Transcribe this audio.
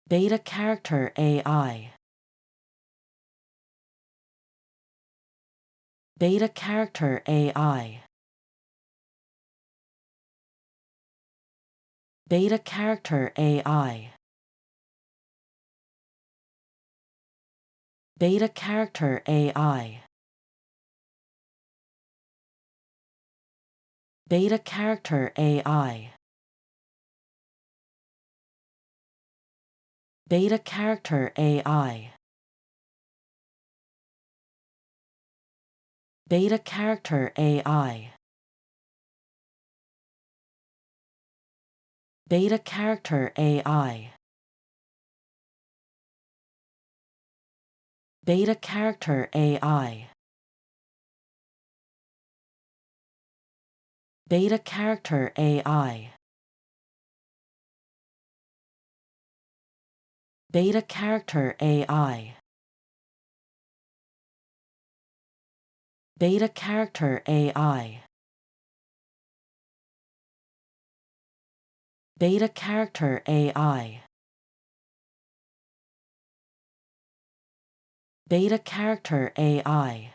Beta character AI. Beta character AI. Beta character AI. Beta character AI. Beta character AI. Beta character AI. Beta character AI. Beta character AI. Beta character AI. Beta character AI. Beta character AI. Beta character AI. Beta character AI. Beta character AI.